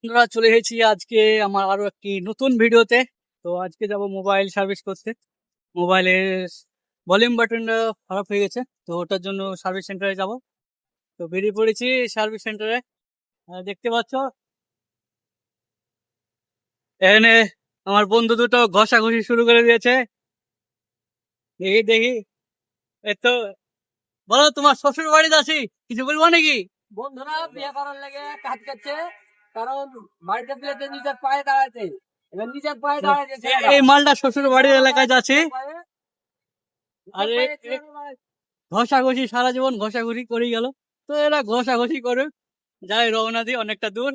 আমরা চলে এসেছি আজকে আমার আরো একটি নতুন ভিডিওতে। তো আজকে যাব মোবাইল সার্ভিস করতে। মোবাইলের ভলিউম বাটনটা খারাপ হয়ে গেছে, তো ওটার জন্য সার্ভিস সেন্টারে যাব। তো বেরিয়ে পড়েছি সার্ভিস সেন্টারে। দেখতে পাচ্ছ এখানে আমার বন্ধু দুটো ঘষাঘষি শুরু করে দিয়েছে। দেখি দেখি, এই তো বলো, তোমার শ্বশুর বাড়িতে আছি, কিছু বলবো নাকি? বন্ধুরা বিয়ে করার লেগে কাজ করছে, কারণ বাড়িতে প্লেটে নিজের পায়ে দাঁড়াচ্ছে। এবার নিজের পায়ে দাঁড়াচ্ছে এই মালটা শ্বশুর বাড়ির এলাকায় যাচ্ছে। আরে ঘষাঘষি সারা জীবন ঘষাঘষি করেই গেল, তো এরা ঘষাঘষি করে যাই রওনা দিয়ে অনেকটা দূর।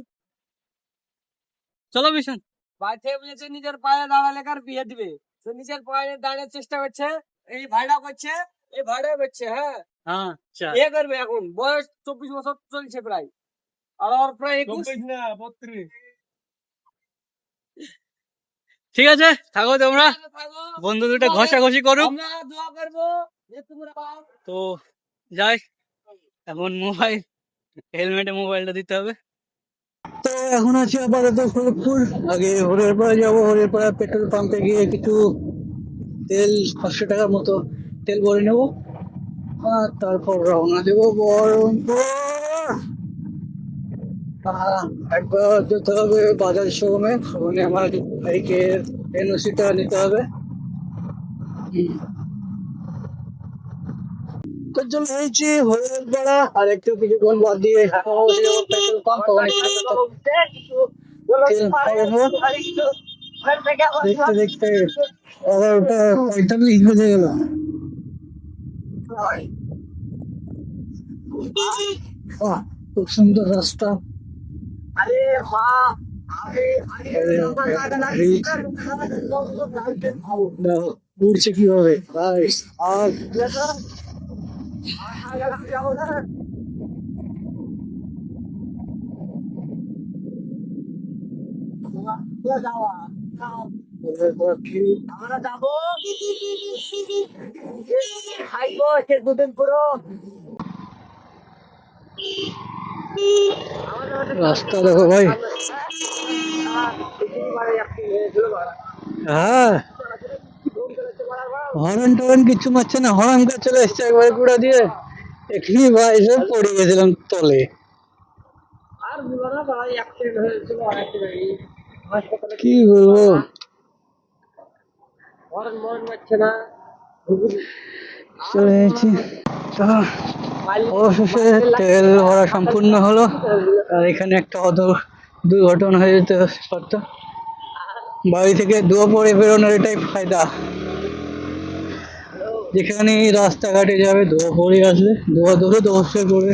চলো মিশন। বাড়ি থেকে বলেছে নিজের পায়ে দাঁড়ালে কার বিয়ে দিবে, তো নিজের পায়ে দাঁড়ানোর চেষ্টা করছে। এই ভাইটা করছে, এই ভাইটা করছে। হ্যাঁ, হ্যাঁ আচ্ছা, বিয়ে করবে। এখন বয়স 24 বছর চলছে প্রায়, আর ওর প্রায় 21 না 32। ঠিক আছে থাকো তোমরা, বন্ধু দুটো ঘষাঘষি করুক। আমরা দোয়া করবো যে তোমরা তো যাই, এখন মোবাইল হেলমেটে মোবাইলটা দিতে হবে। তো এখন আছি আপাতত খড়গপুর। আগে হরিয়ারপাড়া যাবো, হরিয়ারপাড়া পেট্রোল পাম্পে গিয়ে কিছু তেল 500 টাকার মতো তেল ভরে নেবো, আর তারপর রওনা দেবো বহরমপুর। একবার যেতে হবে বাজাজ শোরুমে, ওখানে আমার বাইকের এনওসিটা নিতে হবে। তো চলে এসেছি হরিয়ারপাড়া, আর একটু কিছুক্ষণ বাদ দিয়ে পেট্রোল পাম্প, ওখানে তেল ভরবো। দেখতে দেখতে 11:45 বেজে গেল। খুব সুন্দর রাস্তা। উঠছে কিভাবে আর আমরা যাবো খাইবো সে দুদিন পুরো। রাস্তা দেখো ভাই। হ্যাঁ, হরন টরন কিছু মারছে না, হরন করে চলে এসছে একবারে গুড়া দিয়ে। এখানে ভাই সব পড়ে গেছিলাম তলে। আর বলো না ভাই, অ্যাক্সিডেন্ট হয়েছিল হাসপাতালে। কি বলবো, হরন মরন মারছে না। চলে এসেছি। অবশেষে তেল ভরা সম্পূর্ণ হলো, আর এখানে একটা দুর্ঘটনা হয়ে যেতে পারত। বাড়ি থেকে দুয়াপড়ে বেরোনোর এটাই ফায়দা, যেখানে রাস্তাঘাটে যাবে দুয়াপড়ে আসবে, দুয়া ধরে অবশ্যই পড়বে।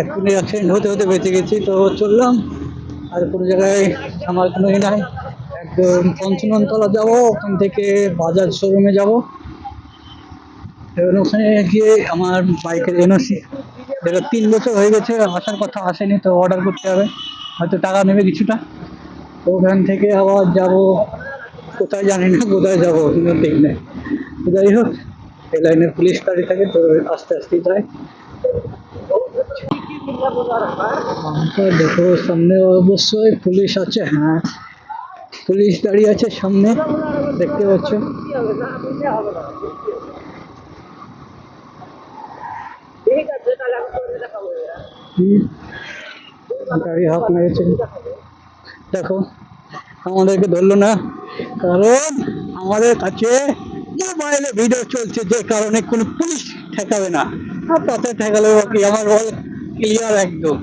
এক্ষুনি অ্যাক্সিডেন্ট হতে হতে বেঁচে গেছি, তো চললাম। আর কোনো জায়গায় আমার কোনো ই নাই, একদম পঞ্চননতলা যাবো, ওখান থেকে বাজাজ শোরুমে যাব। এবার ওখানে গিয়ে আমার বাইকের এনওসি, যেটা 3 বছর হয়ে গেছে আসার কথা আসেনি, তো অর্ডার করতে হবে, হয়তো টাকা নেবে কিছুটা। তো ওখান থেকে আবার যাব কোথায় জানি না, কোথায় যাবো কিন্তু ঠিক নেই। তো যাই হোক, এই লাইনের পুলিশ দাঁড়িয়ে থাকে, তো আস্তে আস্তে যায়। দেখো সামনে অবশ্যই পুলিশ আছে, হ্যাঁ পুলিশ দাঁড়িয়ে আছে সামনে, দেখতে পাচ্ছ। গাড়ি হাত মেরেছে, দেখো আমাদেরকে ধরলো না, কারণ আমাদের কাছে মোবাইলে ভিডিও চলছে, যে কারণে কোনো পুলিশ ঠেকাবে না। আর তাতে ঠেকালে কি আমার বল ক্লিয়ার একদম,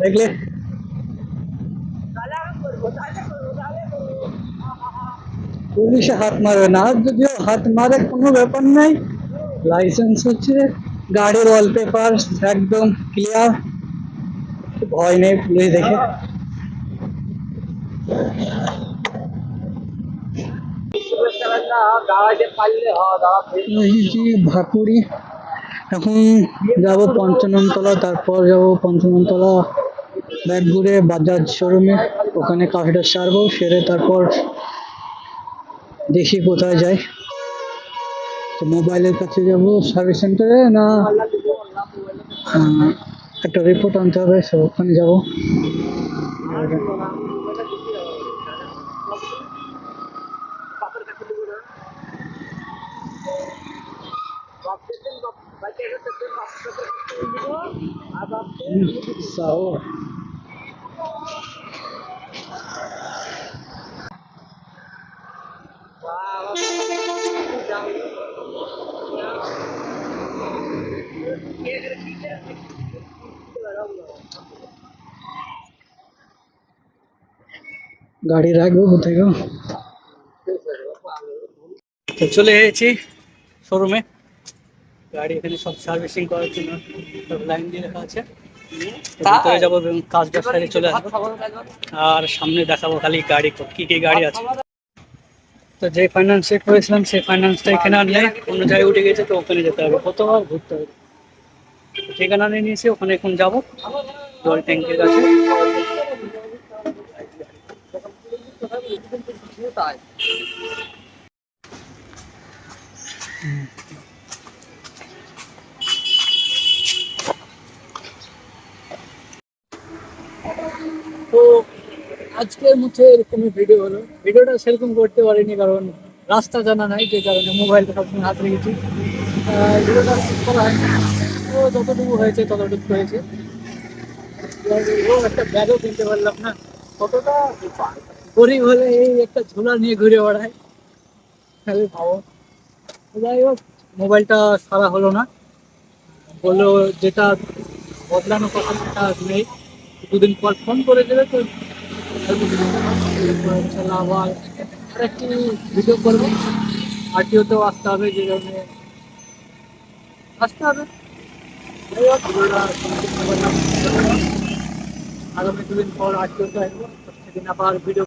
দেখলে। পুলিশে হাত মারবে না, আর যদিও হাত মারে কোনো ব্যাপার নাই, লাইসেন্স হচ্ছে, গাড়ির ওয়ালপেপার একদম ক্লিয়ার, ভয় নেই পুলিশ দেখে। ভাকুড়ি, এখন যাব পঞ্চাননতলা, তারপর যাব পঞ্চাননতলা ব্যাগ ঘুরে বাজাজ শোরুমে, ওখানে কাজটা সারবো, সেরে তারপর দেখি কোথায় যাই। তো মোবাইলের কাছে যাব সার্ভিস সেন্টারে না একটা রিপোর্ট আনতে হবে, সো ওখানে যাবো। আর সাও গাড়ি রাখবো কোথায় গো? তো চলে এসেছি শোরুমে। গাড়ি এখানে সব সার্ভিসিং করার জন্য সব লাইন দিয়ে রাখা আছে। তো ভিতরে যাবো এবং কাজটা সাইডে চলে আসবো। আর সামনে দেখাবো খালি গাড়ি, কি কি গাড়ি আছে। তো যে ফাইন্যান্সে করেছিলাম সেই ফাইন্যান্সটা এখানে আর নেই, অন্য জায়গায় উঠে গেছে, তো ওখানে যেতে হবে, কতবার ঘুরতে হবে। ঠিকানা নিয়ে নিয়েছি, ওখানে এখন যাবো জল ট্যাঙ্কের কাছে। তো আজকের মধ্যে এরকমই ভিডিও হলো। ভিডিওটা সেরকম করতে পারিনি কারণ রাস্তা জানা নাই, যে কারণে মোবাইলটা সবসময় হাতে রেখেছি। ভিডিওটা করা হয়নি, তো যতটুকু হয়েছে ততটুকু হয়েছে। একটা ব্যাগও কিনতে পারলাম না, কতটা গরিব হলে এই একটা ঝোলা নিয়ে ঘুরে বেড়ায়, তাহলে ভাবো। যাই হোক, মোবাইলটা সারা হলো না, বললো যেটা বদলানো কথা সেটা নেই, দুদিন পর ফোন করে দেবে। তো আবার একটি ভিডিও করবো, আরটিওতেও আসতে হবে, যে জন্য আসতে হবে। যাই হোক, ভিডিওটা আগামী দুদিন পর আরটিওতে আসবো, সেদিন আবার ভিডিও